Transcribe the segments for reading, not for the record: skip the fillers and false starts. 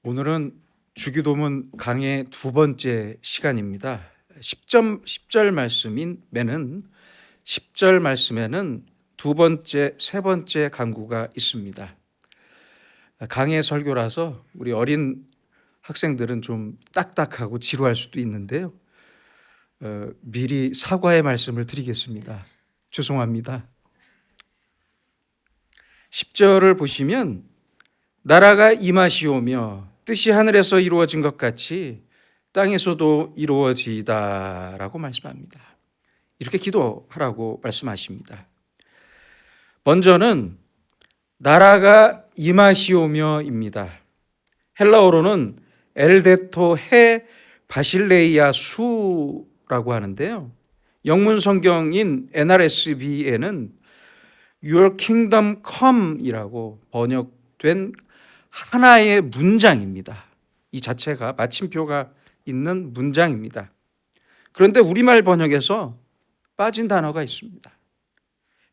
오늘은 주기도문 강의 두 번째 시간입니다. 10절 말씀인 매는 10절 말씀에는 두 번째, 세 번째 강구가 있습니다. 강의 설교라서 우리 어린 학생들은 좀 딱딱하고 지루할 수도 있는데요. 미리 사과의 말씀을 드리겠습니다. 죄송합니다. 10절을 보시면 나라가 임하시오며 뜻이 하늘에서 이루어진 것 같이 땅에서도 이루어지이다라고 말씀합니다. 이렇게 기도하라고 말씀하십니다. 먼저는 나라가 임하시오며입니다. 헬라어로는 엘데토 헤 바실레이아 수라고 하는데요. 영문 성경인 NRSV에는 Your Kingdom Come이라고 번역된 하나의 문장입니다. 이 자체가 마침표가 있는 문장입니다. 그런데 우리말 번역에서 빠진 단어가 있습니다.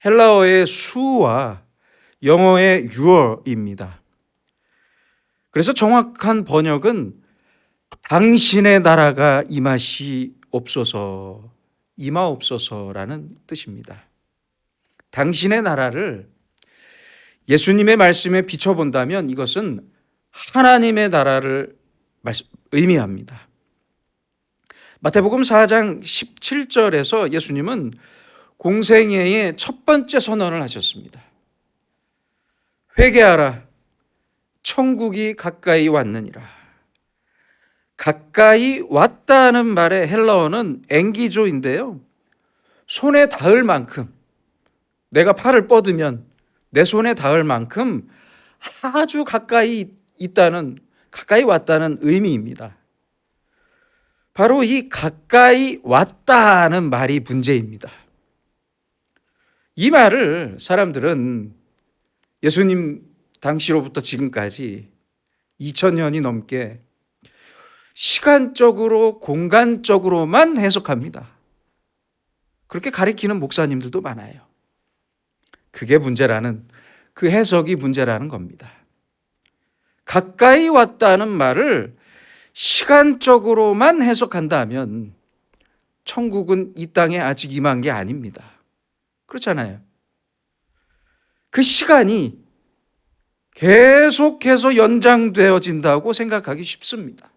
헬라어의 수와 영어의 your입니다. 그래서 정확한 번역은 당신의 나라가 임하옵소서라는 뜻입니다. 당신의 나라를 예수님의 말씀에 비춰본다면 이것은 하나님의 나라를 의미합니다. 마태복음 4장 17절에서 예수님은 공생애의 첫 번째 선언을 하셨습니다. 회개하라, 천국이 가까이 왔느니라. 가까이 왔다는 말의 헬라어는 앵기조인데요. 손에 닿을 만큼, 내가 팔을 뻗으면 내 손에 닿을 만큼 아주 가까이 왔다는 의미입니다. 바로 이 가까이 왔다는 말이 문제입니다. 이 말을 사람들은 예수님 당시로부터 지금까지 2000년이 넘게 시간적으로, 공간적으로만 해석합니다. 그렇게 가리키는 목사님들도 많아요. 그게 문제라는, 그 해석이 문제라는 겁니다. 가까이 왔다는 말을 시간적으로만 해석한다면 천국은 이 땅에 아직 임한 게 아닙니다. 그렇잖아요. 그 시간이 계속해서 연장되어진다고 생각하기 쉽습니다.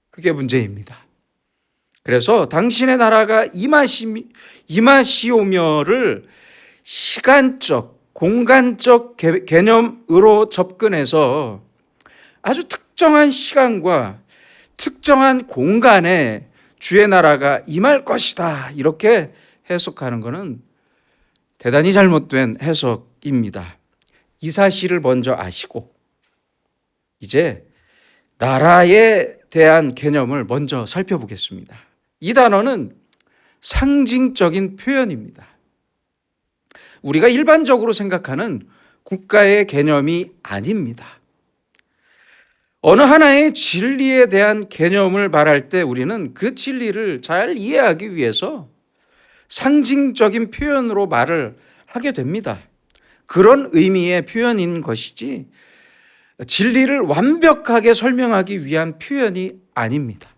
그게 문제입니다. 그래서 당신의 나라가 임하시오며를 시간적, 공간적 개념으로 접근해서 아주 특정한 시간과 특정한 공간에 주의 나라가 임할 것이다, 이렇게 해석하는 것은 대단히 잘못된 해석입니다. 이 사실을 먼저 아시고 이제 나라에 대한 개념을 먼저 살펴보겠습니다. 이 단어는 상징적인 표현입니다. 우리가 일반적으로 생각하는 국가의 개념이 아닙니다. 어느 하나의 진리에 대한 개념을 말할 때 우리는 그 진리를 잘 이해하기 위해서 상징적인 표현으로 말을 하게 됩니다. 그런 의미의 표현인 것이지 진리를 완벽하게 설명하기 위한 표현이 아닙니다.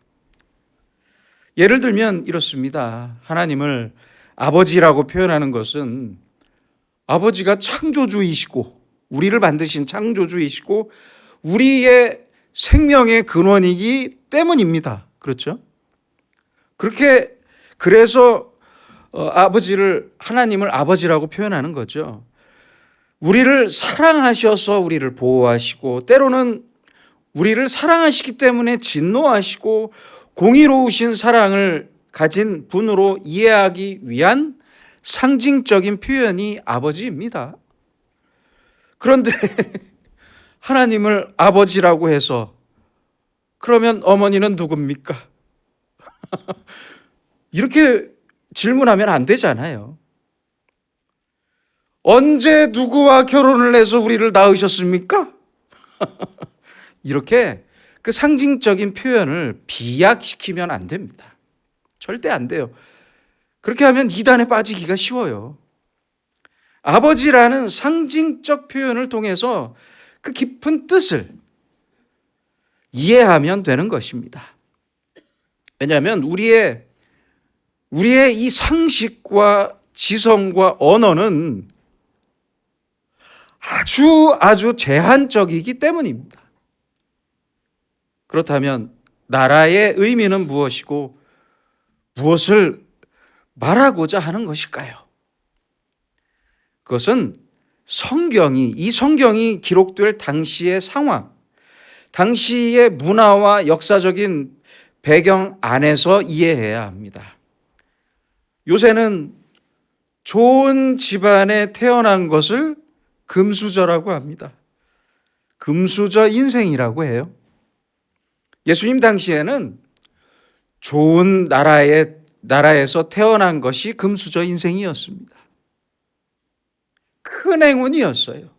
예를 들면 이렇습니다. 하나님을 아버지라고 표현하는 것은 아버지가 창조주이시고 우리를 만드신 창조주이시고 우리의 생명의 근원이기 때문입니다. 그렇죠? 그래서 하나님을 아버지라고 표현하는 거죠. 우리를 사랑하셔서 우리를 보호하시고 때로는 우리를 사랑하시기 때문에 진노하시고 공의로우신 사랑을 가진 분으로 이해하기 위한 상징적인 표현이 아버지입니다. 그런데 하나님을 아버지라고 해서 그러면 어머니는 누굽니까? 이렇게 질문하면 안 되잖아요. 언제 누구와 결혼을 해서 우리를 낳으셨습니까? 이렇게 그 상징적인 표현을 비약시키면 안 됩니다. 절대 안 돼요. 그렇게 하면 이단에 빠지기가 쉬워요. 아버지라는 상징적 표현을 통해서 그 깊은 뜻을, 이해하면 되는 것입니다. 왜냐하면 우리의 이 상식과 지성과 언어는 아주 제한적이기 때문입니다. 그렇다면 나라의 의미는 무엇이고 무엇을 말하고자 하는 것일까요? 그것은 이 성경이 기록될 당시의 상황, 당시의 문화와 역사적인 배경 안에서 이해해야 합니다. 요새는 좋은 집안에 태어난 것을 금수저라고 합니다. 금수저 인생이라고 해요. 예수님 당시에는 좋은 나라에서 태어난 것이 금수저 인생이었습니다. 큰 행운이었어요.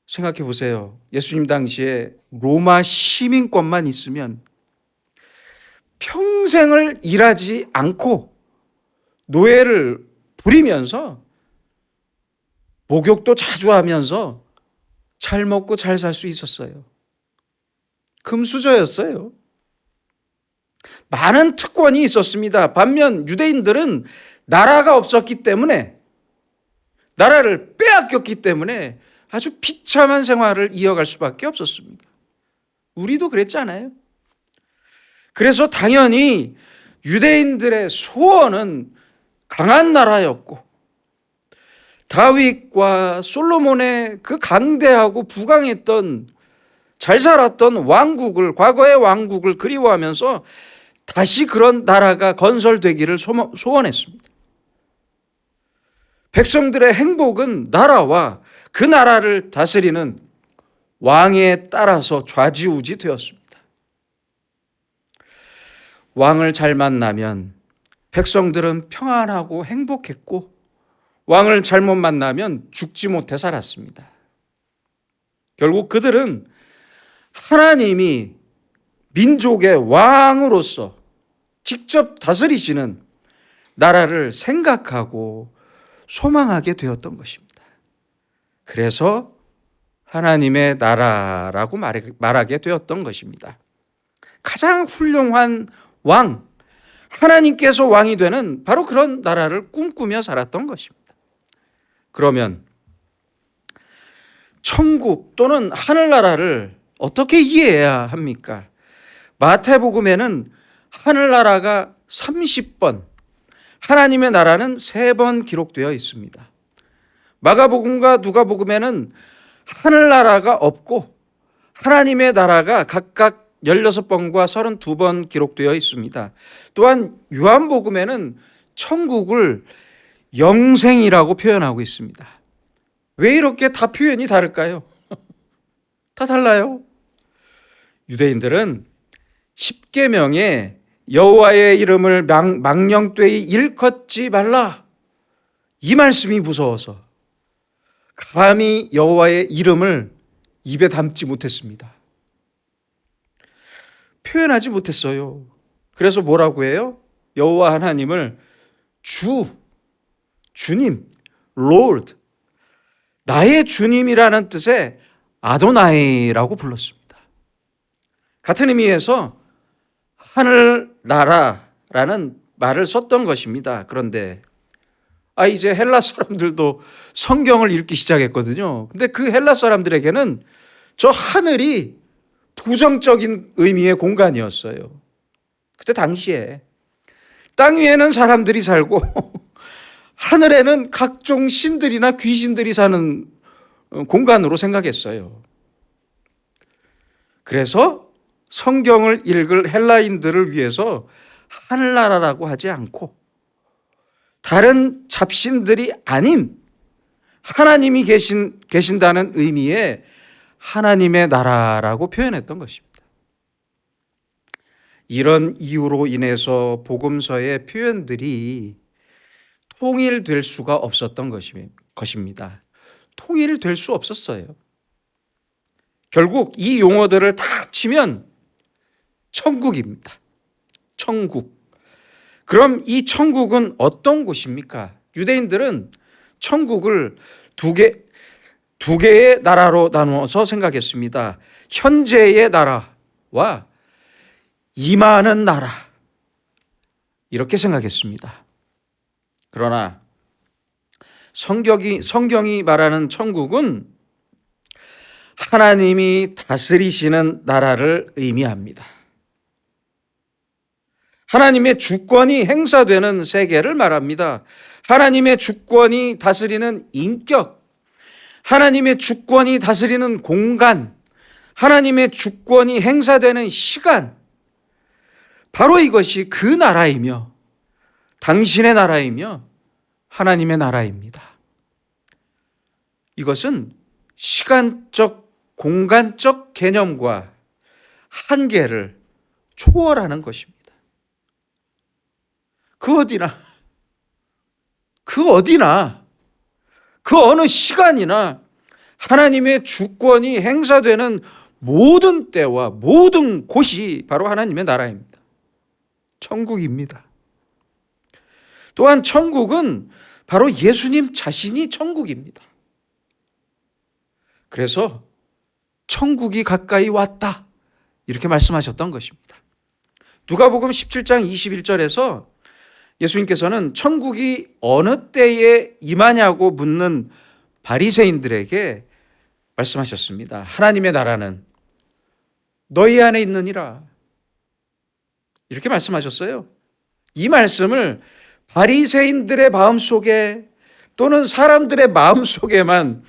생각해 보세요. 예수님 당시에 로마 시민권만 있으면 평생을 일하지 않고 노예를 부리면서 목욕도 자주 하면서 잘 먹고 잘 살 수 있었어요. 금수저였어요. 많은 특권이 있었습니다. 반면 유대인들은 나라가 없었기 때문에, 나라를 빼앗겼기 때문에 아주 비참한 생활을 이어갈 수밖에 없었습니다. 우리도 그랬잖아요. 그래서 당연히 유대인들의 소원은 강한 나라였고, 다윗과 솔로몬의 그 강대하고 부강했던 잘 살았던 왕국을, 과거의 왕국을 그리워하면서 다시 그런 나라가 건설되기를 소원했습니다. 백성들의 행복은 나라와 그 나라를 다스리는 왕에 따라서 좌지우지 되었습니다. 왕을 잘 만나면 백성들은 평안하고 행복했고, 왕을 잘못 만나면 죽지 못해 살았습니다. 결국 그들은 하나님이 민족의 왕으로서 직접 다스리시는 나라를 생각하고 소망하게 되었던 것입니다. 그래서 하나님의 나라라고 말하게 되었던 것입니다. 가장 훌륭한 왕, 하나님께서 왕이 되는 바로 그런 나라를 꿈꾸며 살았던 것입니다. 그러면 천국 또는 하늘나라를 어떻게 이해해야 합니까? 마태복음에는 하늘나라가 30번, 하나님의 나라는 3번 기록되어 있습니다. 마가복음과 누가복음에는 하늘나라가 없고 하나님의 나라가 각각 16번과 32번 기록되어 있습니다. 또한 요한복음에는 천국을 영생이라고 표현하고 있습니다. 왜 이렇게 다 표현이 다를까요? 다 달라요. 유대인들은 십계명에 여호와의 이름을 망령되이 일컫지 말라, 이 말씀이 무서워서 감히 여호와의 이름을 입에 담지 못했습니다. 표현하지 못했어요. 그래서 뭐라고 해요? 여호와 하나님을 주님, Lord, 나의 주님이라는 뜻의 아도나이라고 불렀습니다. 같은 의미에서 하늘나라라는 말을 썼던 것입니다. 그런데 이제 헬라 사람들도 성경을 읽기 시작했거든요. 근데 그 헬라 사람들에게는 저 하늘이 부정적인 의미의 공간이었어요. 그때 당시에 땅 위에는 사람들이 살고 하늘에는 각종 신들이나 귀신들이 사는 공간으로 생각했어요. 그래서 성경을 읽을 헬라인들을 위해서 하늘나라라고 하지 않고 다른 잡신들이 아닌 하나님이 계신다는 의미의 하나님의 나라라고 표현했던 것입니다. 이런 이유로 인해서 복음서의 표현들이 통일될 수가 없었던 것입니다. 통일될 수 없었어요. 결국 이 용어들을 다 합치면 천국입니다. 천국. 그럼 이 천국은 어떤 곳입니까? 유대인들은 천국을 두 개의 나라로 나누어서 생각했습니다. 현재의 나라와 임하는 나라, 이렇게 생각했습니다. 그러나 성경이 말하는 천국은 하나님이 다스리시는 나라를 의미합니다. 하나님의 주권이 행사되는 세계를 말합니다. 하나님의 주권이 다스리는 인격, 하나님의 주권이 다스리는 공간, 하나님의 주권이 행사되는 시간, 바로 이것이 그 나라이며 당신의 나라이며 하나님의 나라입니다. 이것은 시간적, 공간적 개념과 한계를 초월하는 것입니다. 그 어디나, 그 어느 시간이나 하나님의 주권이 행사되는 모든 때와 모든 곳이 바로 하나님의 나라입니다. 천국입니다. 또한 천국은 바로 예수님 자신이 천국입니다. 그래서 천국이 가까이 왔다, 이렇게 말씀하셨던 것입니다. 누가복음 17장 21절에서 예수님께서는 천국이 어느 때에 임하냐고 묻는 바리새인들에게 말씀하셨습니다. 하나님의 나라는 너희 안에 있느니라, 이렇게 말씀하셨어요. 이 말씀을 바리새인들의 마음속에 또는 사람들의 마음속에만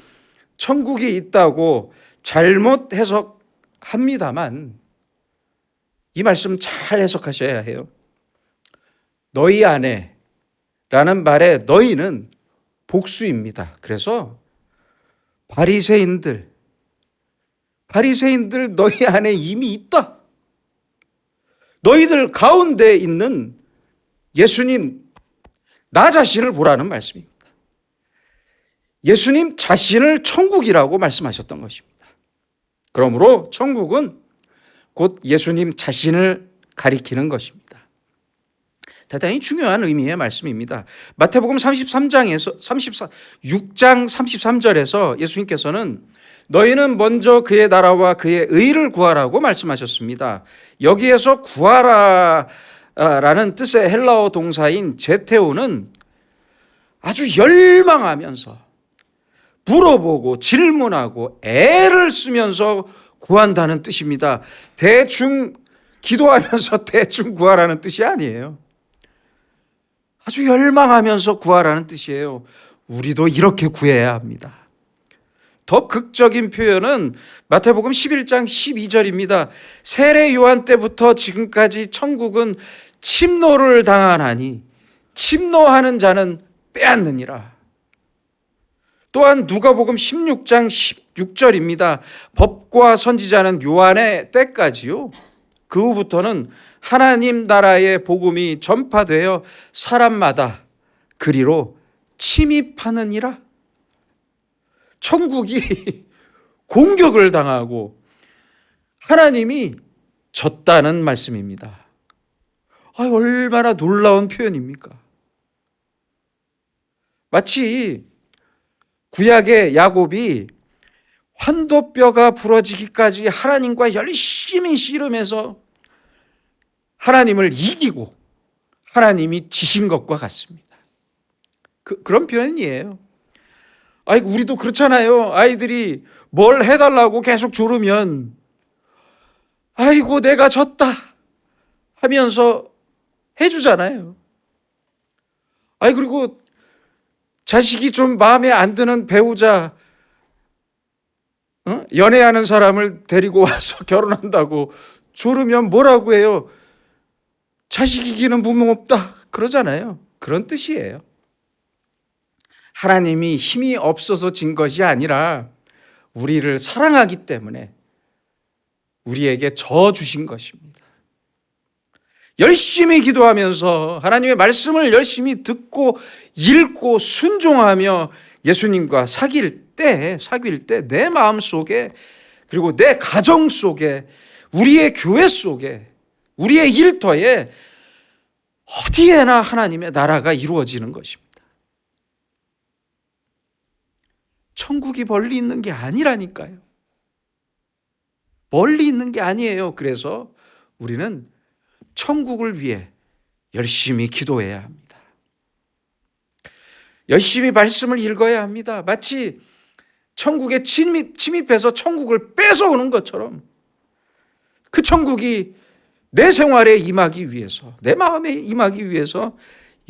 천국이 있다고 잘못 해석합니다만, 이 말씀 잘 해석하셔야 해요. 너희 안에 라는 말에 너희는 복수입니다. 그래서 바리새인들 너희 안에 이미 있다. 너희들 가운데 있는 예수님, 나 자신을 보라는 말씀입니다. 예수님 자신을 천국이라고 말씀하셨던 것입니다. 그러므로 천국은 곧 예수님 자신을 가리키는 것입니다. 대단히 중요한 의미의 말씀입니다. 마태복음 6장 33절에서 예수님께서는 너희는 먼저 그의 나라와 그의 의를 구하라고 말씀하셨습니다. 여기에서 구하라라는 뜻의 헬라어 동사인 제테오는 아주 열망하면서 물어보고 질문하고 애를 쓰면서 구한다는 뜻입니다. 대충 기도하면서 대충 구하라는 뜻이 아니에요. 아주 열망하면서 구하라는 뜻이에요. 우리도 이렇게 구해야 합니다. 더 극적인 표현은 마태복음 11장 12절입니다. 세례 요한 때부터 지금까지 천국은 침노를 당하나니 침노하는 자는 빼앗느니라. 또한 누가복음 16장 16절입니다. 법과 선지자는 요한의 때까지요. 그 후부터는 하나님 나라의 복음이 전파되어 사람마다 그리로 침입하느니라. 천국이 공격을 당하고 하나님이 졌다는 말씀입니다. 얼마나 놀라운 표현입니까? 마치 구약의 야곱이 환도뼈가 부러지기까지 하나님과 열심히 씨름해서 하나님을 이기고 하나님이 지신 것과 같습니다. 그런 표현이에요. 우리도 그렇잖아요. 아이들이 뭘 해달라고 계속 조르면 아이고 내가 졌다 하면서 해주잖아요. 그리고 자식이 좀 마음에 안 드는 배우자, 연애하는 사람을 데리고 와서 결혼한다고 조르면 뭐라고 해요? 자식 이기는 부모 없다 그러잖아요. 그런 뜻이에요. 하나님이 힘이 없어서 진 것이 아니라 우리를 사랑하기 때문에 우리에게 져 주신 것입니다. 열심히 기도하면서 하나님의 말씀을 열심히 듣고 읽고 순종하며 예수님과 사귈 때 내 마음 속에, 그리고 내 가정 속에, 우리의 교회 속에, 우리의 일터에 어디에나 하나님의 나라가 이루어지는 것입니다. 천국이 멀리 있는 게 아니라니까요. 멀리 있는 게 아니에요. 그래서 우리는 천국을 위해 열심히 기도해야 합니다. 열심히 말씀을 읽어야 합니다. 마치 천국에 침입해서 천국을 뺏어오는 것처럼 그 천국이 내 생활에 임하기 위해서, 내 마음에 임하기 위해서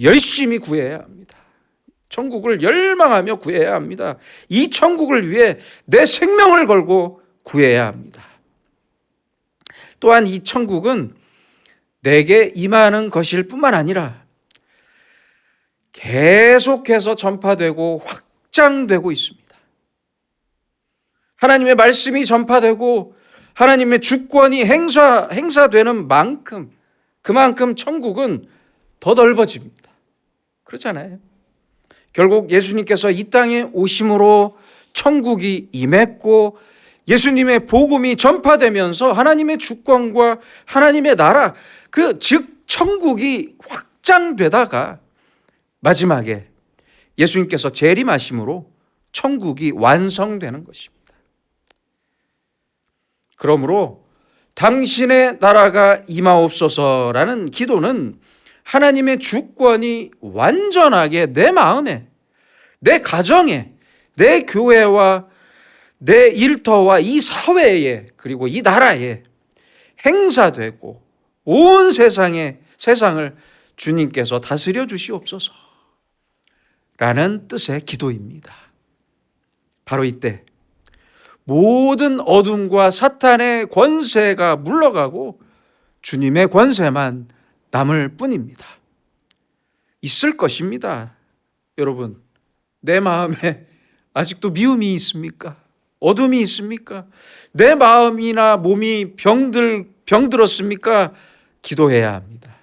열심히 구해야 합니다. 천국을 열망하며 구해야 합니다. 이 천국을 위해 내 생명을 걸고 구해야 합니다. 또한 이 천국은 내게 임하는 것일 뿐만 아니라 계속해서 전파되고 확장되고 있습니다. 하나님의 말씀이 전파되고 하나님의 주권이 행사되는 만큼 그만큼 천국은 더 넓어집니다. 그렇잖아요. 결국 예수님께서 이 땅에 오심으로 천국이 임했고 예수님의 복음이 전파되면서 하나님의 주권과 하나님의 나라, 즉 천국이 확장되다가 마지막에 예수님께서 재림하심으로 천국이 완성되는 것입니다. 그러므로 당신의 나라가 임하옵소서라는 기도는 하나님의 주권이 완전하게 내 마음에, 내 가정에, 내 교회와 내 일터와 이 사회에 그리고 이 나라에 행사되고 온 세상을 주님께서 다스려 주시옵소서 라는 뜻의 기도입니다. 바로 이때 모든 어둠과 사탄의 권세가 물러가고 주님의 권세만 남을 뿐입니다. 있을 것입니다. 여러분, 내 마음에 아직도 미움이 있습니까? 어둠이 있습니까? 내 마음이나 몸이 병들었습니까? 기도해야 합니다.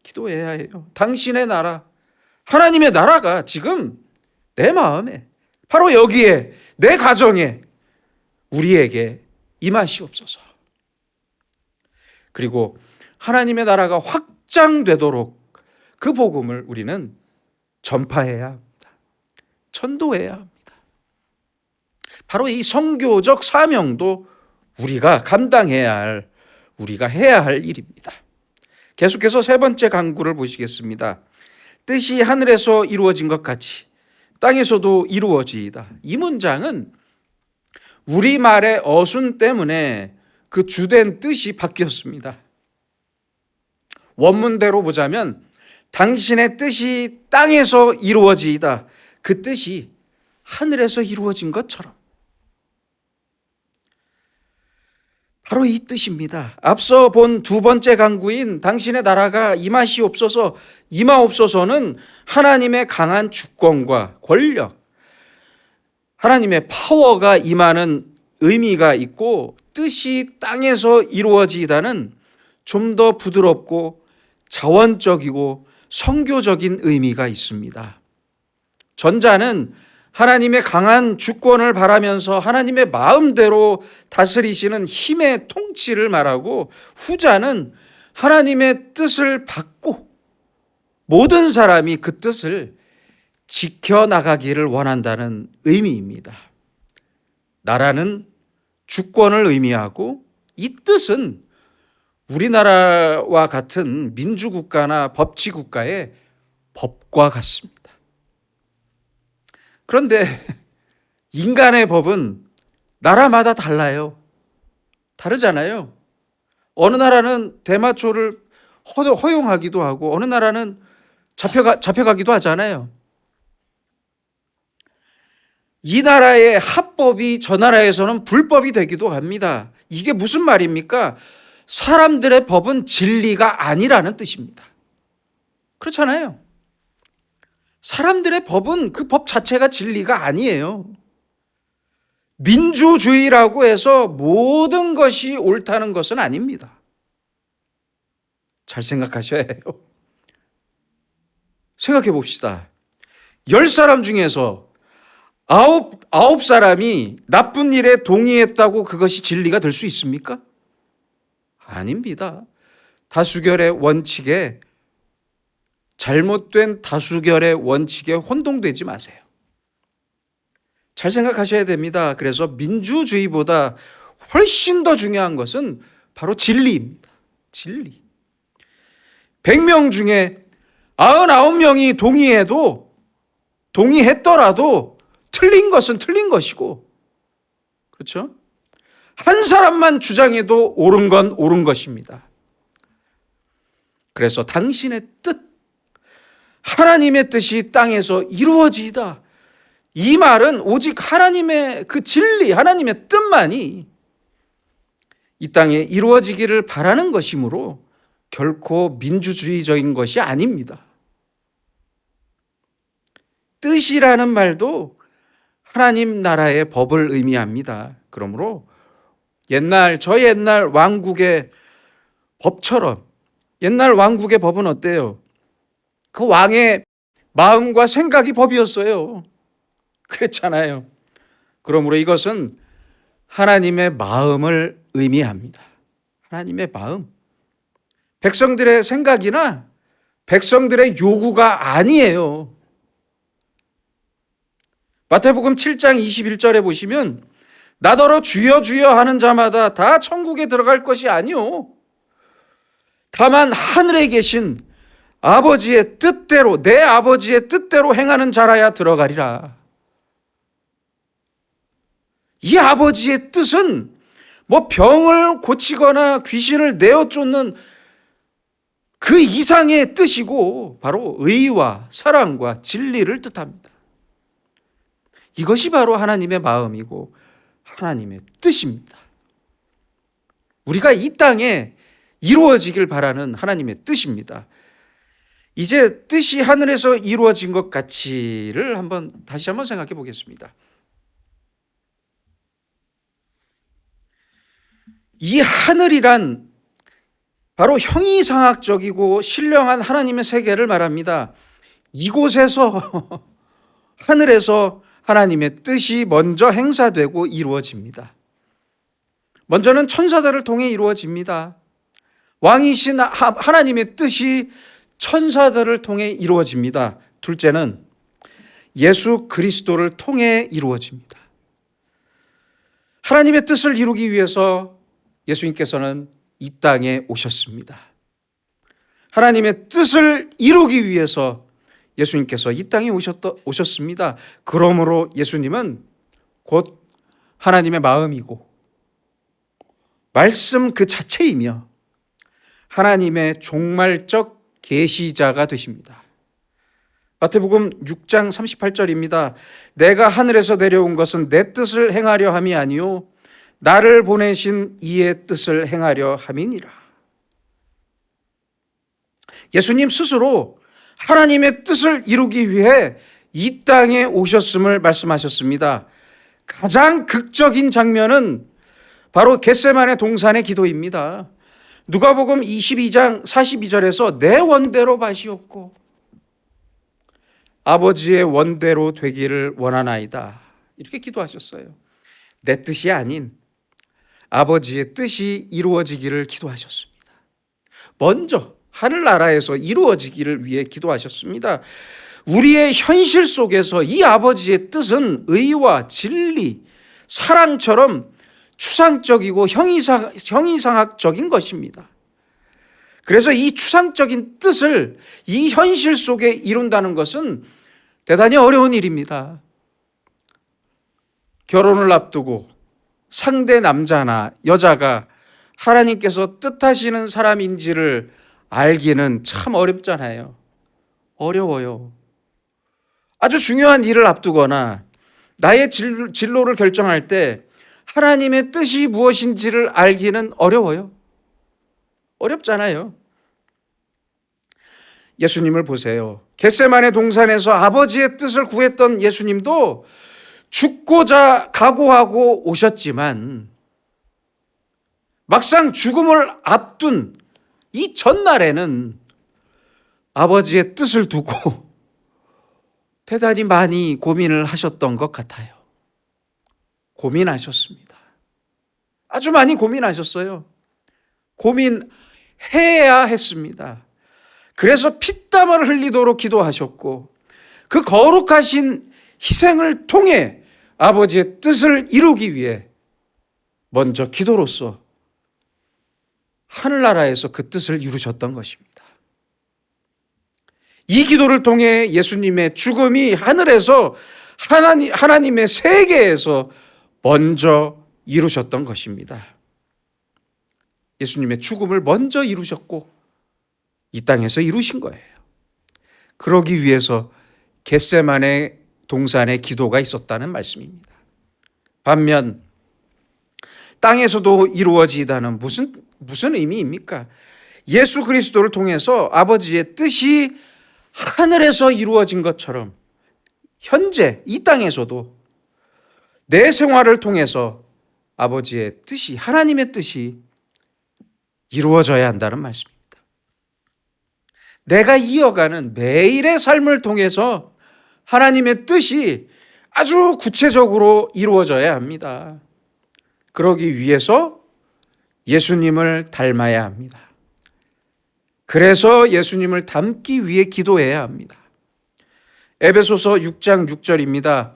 기도해야 해요. 당신의 나라, 하나님의 나라가 지금 내 마음에, 바로 여기에, 내 가정에, 우리에게 임하시옵소서. 그리고 하나님의 나라가 확장되도록 그 복음을 우리는 전파해야 합니다. 전도해야 합니다. 바로 이 선교적 사명도 우리가 우리가 해야 할 일입니다. 계속해서 세 번째 강구를 보시겠습니다. 뜻이 하늘에서 이루어진 것 같이 땅에서도 이루어지이다. 이 문장은 우리말의 어순 때문에 그 주된 뜻이 바뀌었습니다. 원문대로 보자면 당신의 뜻이 땅에서 이루어지이다. 그 뜻이 하늘에서 이루어진 것처럼. 바로 이 뜻입니다. 앞서 본 두 번째 강구인 당신의 나라가 임하옵소서는 하나님의 강한 주권과 권력, 하나님의 파워가 임하는 의미가 있고, 뜻이 땅에서 이루어지다는 좀 더 부드럽고 자원적이고 선교적인 의미가 있습니다. 전자는 하나님의 강한 주권을 바라면서 하나님의 마음대로 다스리시는 힘의 통치를 말하고, 후자는 하나님의 뜻을 받고 모든 사람이 그 뜻을 지켜나가기를 원한다는 의미입니다. 나라는 주권을 의미하고, 이 뜻은 우리나라와 같은 민주국가나 법치국가의 법과 같습니다. 그런데 인간의 법은 나라마다 달라요. 다르잖아요. 어느 나라는 대마초를 허용하기도 하고 어느 나라는 잡혀가기도 하잖아요. 이 나라의 합법이 저 나라에서는 불법이 되기도 합니다. 이게 무슨 말입니까? 사람들의 법은 진리가 아니라는 뜻입니다. 그렇잖아요. 사람들의 법은 그 법 자체가 진리가 아니에요. 민주주의라고 해서 모든 것이 옳다는 것은 아닙니다. 잘 생각하셔야 해요. 생각해 봅시다. 10사람 중에서 9사람이 나쁜 일에 동의했다고 그것이 진리가 될 수 있습니까? 아닙니다. 다수결의 원칙에, 잘못된 다수결의 원칙에 혼동되지 마세요. 잘 생각하셔야 됩니다. 그래서 민주주의보다 훨씬 더 중요한 것은 바로 진리입니다. 진리. 100명 중에 99명이 동의했더라도 틀린 것은 틀린 것이고, 그렇죠? 한 사람만 주장해도 옳은 건 옳은 것입니다. 그래서 당신의 뜻, 하나님의 뜻이 땅에서 이루어지이다. 이 말은 오직 하나님의 그 진리, 하나님의 뜻만이 이 땅에 이루어지기를 바라는 것이므로 결코 민주주의적인 것이 아닙니다. 뜻이라는 말도 하나님 나라의 법을 의미합니다. 그러므로 저 옛날 왕국의 법처럼, 옛날 왕국의 법은 어때요? 그 왕의 마음과 생각이 법이었어요. 그랬잖아요. 그러므로 이것은 하나님의 마음을 의미합니다. 하나님의 마음. 백성들의 생각이나 백성들의 요구가 아니에요. 마태복음 7장 21절에 보시면 나더러 주여 주여 하는 자마다 다 천국에 들어갈 것이 아니요, 다만 하늘에 계신 아버지의 뜻대로, 내 아버지의 뜻대로 행하는 자라야 들어가리라. 이 아버지의 뜻은 뭐 병을 고치거나 귀신을 내어 쫓는 그 이상의 뜻이고 바로 의와 사랑과 진리를 뜻합니다. 이것이 바로 하나님의 마음이고 하나님의 뜻입니다. 우리가 이 땅에 이루어지길 바라는 하나님의 뜻입니다. 이제 뜻이 하늘에서 이루어진 것 같이를 다시 한번 생각해 보겠습니다. 이 하늘이란 바로 형이상학적이고 신령한 하나님의 세계를 말합니다. 이곳에서 하늘에서 하나님의 뜻이 먼저 행사되고 이루어집니다. 먼저는 천사들을 통해 이루어집니다. 왕이신 하나님의 뜻이 천사들을 통해 이루어집니다. 둘째는 예수 그리스도를 통해 이루어집니다. 하나님의 뜻을 이루기 위해서 예수님께서는 이 땅에 오셨습니다. 하나님의 뜻을 이루기 위해서 예수님께서 이 땅에 오셨습니다. 그러므로 예수님은 곧 하나님의 마음이고 말씀 그 자체이며 하나님의 종말적 계시자가 되십니다. 마태복음 6장 38절입니다. 내가 하늘에서 내려온 것은 내 뜻을 행하려 함이 아니요 나를 보내신 이의 뜻을 행하려 함이니라. 예수님 스스로 하나님의 뜻을 이루기 위해 이 땅에 오셨음을 말씀하셨습니다. 가장 극적인 장면은 바로 겟세마네 동산의 기도입니다. 누가복음 22장 42절에서 내 원대로 마시옵고 아버지의 원대로 되기를 원하나이다, 이렇게 기도하셨어요. 내 뜻이 아닌 아버지의 뜻이 이루어지기를 기도하셨습니다. 먼저 하늘나라에서 이루어지기를 위해 기도하셨습니다. 우리의 현실 속에서 이 아버지의 뜻은 의와 진리, 사랑처럼 추상적이고 형이상학적인 것입니다. 그래서 이 추상적인 뜻을 이 현실 속에 이룬다는 것은 대단히 어려운 일입니다. 결혼을 앞두고 상대 남자나 여자가 하나님께서 뜻하시는 사람인지를 알기는 참 어렵잖아요. 어려워요. 아주 중요한 일을 앞두거나 나의 진로를 결정할 때 하나님의 뜻이 무엇인지를 알기는 어려워요. 어렵잖아요. 예수님을 보세요. 겟세마네 동산에서 아버지의 뜻을 구했던 예수님도 죽고자 각오하고 오셨지만 막상 죽음을 앞둔 이 전날에는 아버지의 뜻을 두고 대단히 많이 고민을 하셨던 것 같아요. 고민하셨습니다. 아주 많이 고민하셨어요. 고민해야 했습니다. 그래서 피땀을 흘리도록 기도하셨고 그 거룩하신 희생을 통해 아버지의 뜻을 이루기 위해 먼저 기도로서 하늘나라에서 그 뜻을 이루셨던 것입니다. 이 기도를 통해 예수님의 죽음이 하늘에서 하나님의 세계에서 먼저 이루셨던 것입니다. 예수님의 죽음을 먼저 이루셨고 이 땅에서 이루신 거예요. 그러기 위해서 겟세마네 동산의 기도가 있었다는 말씀입니다. 반면 땅에서도 이루어지다는 무슨 의미입니까? 예수 그리스도를 통해서 아버지의 뜻이 하늘에서 이루어진 것처럼 현재 이 땅에서도 내 생활을 통해서 아버지의 뜻이, 하나님의 뜻이 이루어져야 한다는 말씀입니다. 내가 이어가는 매일의 삶을 통해서 하나님의 뜻이 아주 구체적으로 이루어져야 합니다. 그러기 위해서 예수님을 닮아야 합니다. 그래서 예수님을 닮기 위해 기도해야 합니다. 에베소서 6장 6절입니다.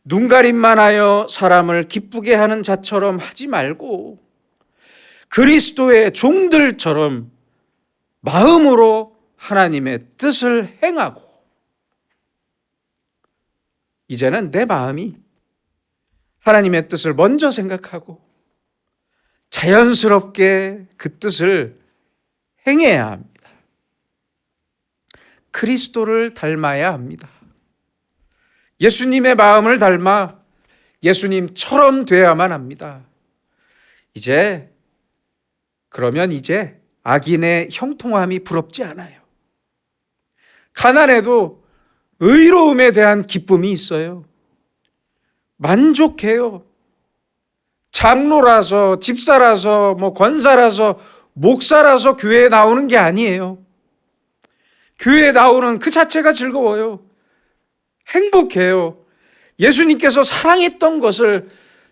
눈가림만 하여 사람을 기쁘게 하는 자처럼 하지 말고 그리스도의 종들처럼 마음으로 하나님의 뜻을 행하고, 이제는 내 마음이 하나님의 뜻을 먼저 생각하고 자연스럽게 그 뜻을 행해야 합니다. 그리스도를 닮아야 합니다. 예수님의 마음을 닮아 예수님처럼 되어야만 합니다. 그러면 이제 악인의 형통함이 부럽지 않아요. 가난해도 의로움에 대한 기쁨이 있어요. 만족해요. 장로라서, 집사라서, 권사라서, 목사라서 교회에 나오는 게 아니에요. 교회에 나오는 그 자체가 즐거워요. 행복해요. 예수님께서 사랑했던 것을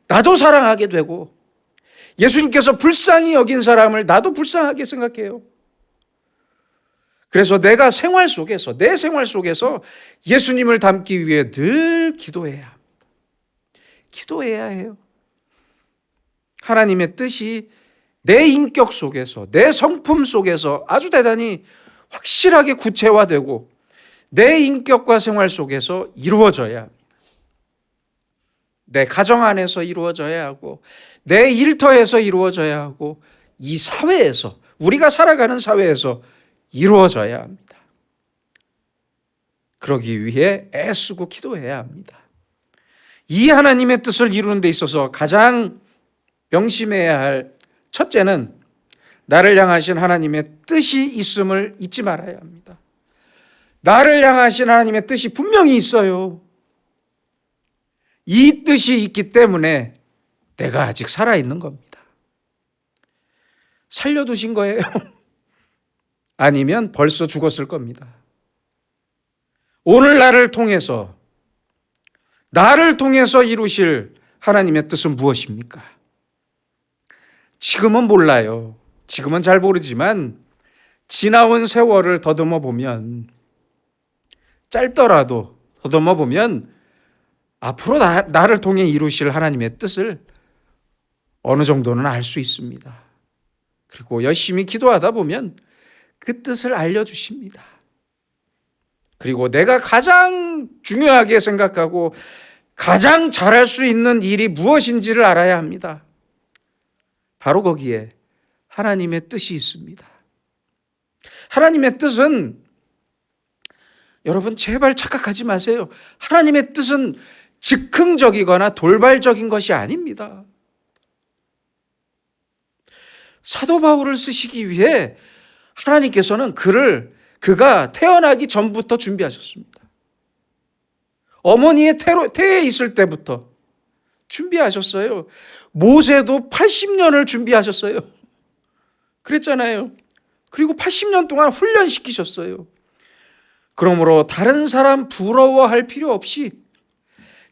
나도 사랑하게 되고, 예수님께서 불쌍히 여긴 사람을 나도 불쌍하게 생각해요. 그래서 내가 내 생활 속에서 예수님을 닮기 위해 늘 기도해야 합니다. 기도해야 해요. 하나님의 뜻이 내 인격 속에서, 내 성품 속에서 아주 대단히 확실하게 구체화되고 내 인격과 생활 속에서 이루어져야 합니다. 내 가정 안에서 이루어져야 하고, 내 일터에서 이루어져야 하고, 이 사회에서, 우리가 살아가는 사회에서 이루어져야 합니다. 그러기 위해 애쓰고 기도해야 합니다. 이 하나님의 뜻을 이루는 데 있어서 가장 명심해야 할 첫째는 나를 향하신 하나님의 뜻이 있음을 잊지 말아야 합니다. 나를 향하신 하나님의 뜻이 분명히 있어요. 이 뜻이 있기 때문에 내가 아직 살아있는 겁니다. 살려두신 거예요. 아니면 벌써 죽었을 겁니다. 오늘 나를 통해서 이루실 하나님의 뜻은 무엇입니까? 지금은 몰라요. 지금은 잘 모르지만 지나온 세월을 더듬어 보면, 짧더라도 더듬어 보면 앞으로 나를 통해 이루실 하나님의 뜻을 어느 정도는 알 수 있습니다. 그리고 열심히 기도하다 보면 그 뜻을 알려주십니다. 그리고 내가 가장 중요하게 생각하고 가장 잘할 수 있는 일이 무엇인지를 알아야 합니다. 바로 거기에 하나님의 뜻이 있습니다. 하나님의 뜻은, 여러분 제발 착각하지 마세요. 하나님의 뜻은 즉흥적이거나 돌발적인 것이 아닙니다. 사도 바울을 쓰시기 위해 하나님께서는 그가 태어나기 전부터 준비하셨습니다. 어머니의 태에 있을 때부터 준비하셨어요. 모세도 80년을 준비하셨어요. 그랬잖아요. 그리고 80년 동안 훈련시키셨어요. 그러므로 다른 사람 부러워할 필요 없이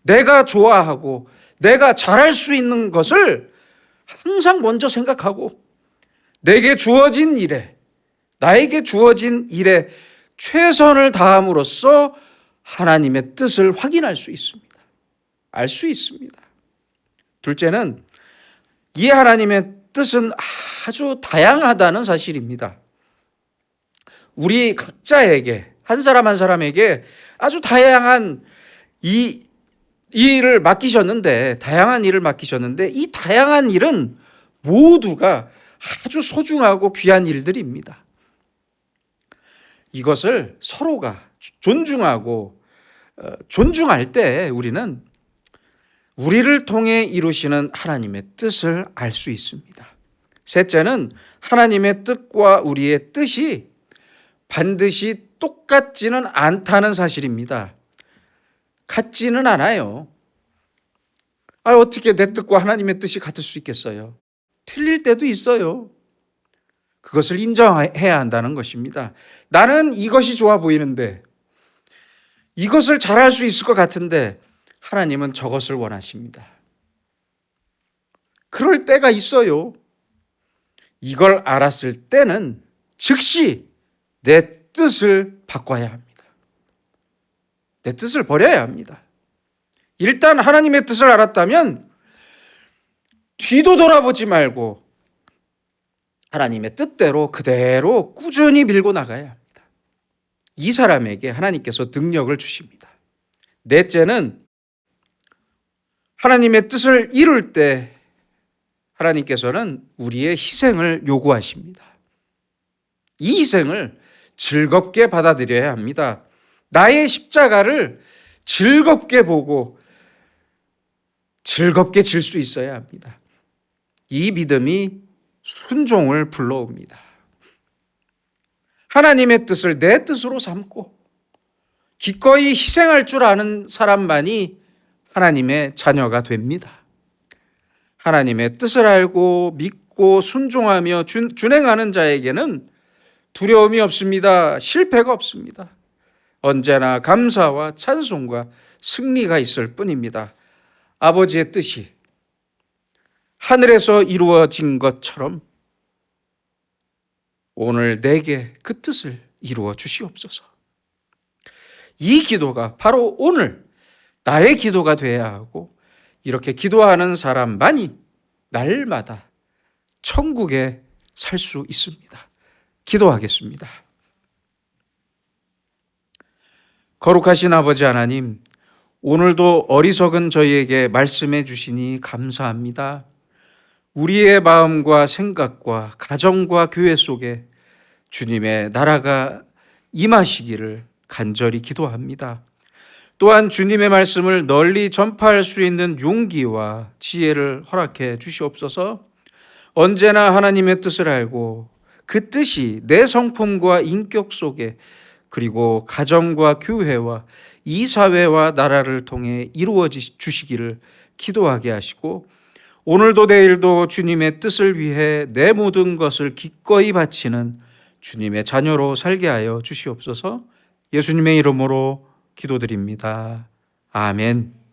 내가 좋아하고 내가 잘할 수 있는 것을 항상 먼저 생각하고 나에게 주어진 일에 최선을 다함으로써 하나님의 뜻을 확인할 수 있습니다. 알 수 있습니다. 둘째는 이 하나님의 뜻은 아주 다양하다는 사실입니다. 우리 각자에게, 한 사람 한 사람에게 아주 다양한 이 일을 맡기셨는데, 이 다양한 일은 모두가 아주 소중하고 귀한 일들입니다. 이것을 서로가 존중하고 존중할 때 우리는 우리를 통해 이루시는 하나님의 뜻을 알 수 있습니다. 셋째는 하나님의 뜻과 우리의 뜻이 반드시 똑같지는 않다는 사실입니다. 같지는 않아요. 어떻게 내 뜻과 하나님의 뜻이 같을 수 있겠어요? 틀릴 때도 있어요. 그것을 인정해야 한다는 것입니다. 나는 이것이 좋아 보이는데, 이것을 잘할 수 있을 것 같은데 하나님은 저것을 원하십니다. 그럴 때가 있어요. 이걸 알았을 때는 즉시 내 뜻을 바꿔야 합니다. 내 뜻을 버려야 합니다. 일단 하나님의 뜻을 알았다면 뒤도 돌아보지 말고 하나님의 뜻대로 그대로 꾸준히 밀고 나가야 합니다. 이 사람에게 하나님께서 능력을 주십니다. 넷째는 하나님의 뜻을 이룰 때 하나님께서는 우리의 희생을 요구하십니다. 이 희생을 즐겁게 받아들여야 합니다. 나의 십자가를 즐겁게 보고 즐겁게 질 수 있어야 합니다. 이 믿음이 순종을 불러옵니다. 하나님의 뜻을 내 뜻으로 삼고 기꺼이 희생할 줄 아는 사람만이 하나님의 자녀가 됩니다. 하나님의 뜻을 알고 믿고 순종하며 준행하는 자에게는 두려움이 없습니다. 실패가 없습니다. 언제나 감사와 찬송과 승리가 있을 뿐입니다. 아버지의 뜻이 하늘에서 이루어진 것처럼 오늘 내게 그 뜻을 이루어 주시옵소서. 이 기도가 바로 오늘 나의 기도가 되어야 하고, 이렇게 기도하는 사람만이 날마다 천국에 살 수 있습니다. 기도하겠습니다. 거룩하신 아버지 하나님, 오늘도 어리석은 저희에게 말씀해 주시니 감사합니다. 우리의 마음과 생각과 가정과 교회 속에 주님의 나라가 임하시기를 간절히 기도합니다. 또한 주님의 말씀을 널리 전파할 수 있는 용기와 지혜를 허락해 주시옵소서. 언제나 하나님의 뜻을 알고 그 뜻이 내 성품과 인격 속에, 그리고 가정과 교회와 이 사회와 나라를 통해 이루어 주시기를 기도하게 하시고, 오늘도 내일도 주님의 뜻을 위해 내 모든 것을 기꺼이 바치는 주님의 자녀로 살게 하여 주시옵소서. 예수님의 이름으로 기도드립니다. 아멘.